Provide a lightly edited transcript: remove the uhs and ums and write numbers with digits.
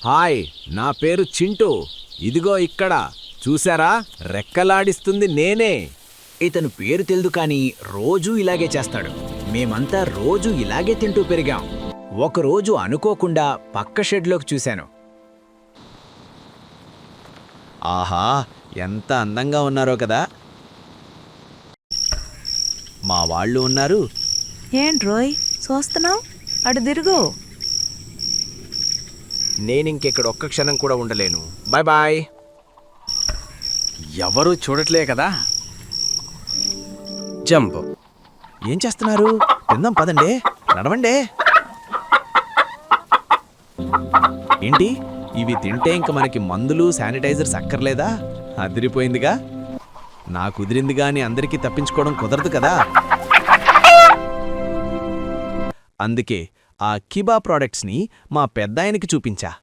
Hi, నా పేరు చింటూ. ఇదిగో ఇక్కడ చూసారా, రెక్కలాడిస్తుంది నేనే. ఇతను పేరు తెల్దు కానీ రోజూ ఇలాగే చేస్తాడు. మేమంతా రోజూ ఇలాగే తింటూ పెరిగాం. ఒకరోజు అనుకోకుండా పక్క షెడ్లోకి చూశాను. ఆహా, ఎంత అందంగా ఉన్నారో కదా. మా వాళ్ళు ఉన్నారు. ఏంట్రోయ్ చూస్తున్నావు? అటు తిరుగు. నేనింకెక్కడ ఒక్క క్షణం కూడా ఉండలేను. Bye bye. ఎవరూ చూడట్లే కదా. జంప్. ఏం చేస్తున్నారు? తిందాం పదండి, నడవండి. ఏంటి, ఇవి తింటే ఇంక మనకి మందులు శానిటైజర్స్ అక్కర్లేదా? అదిరిపోయిందిగా. నా కుదిరింది గాని అందరికీ తప్పించుకోవడం కుదరదు కదా. అందుకే ఆ కిబా ప్రోడక్ట్స్ని మా పెద్దాయనకి చూపించా.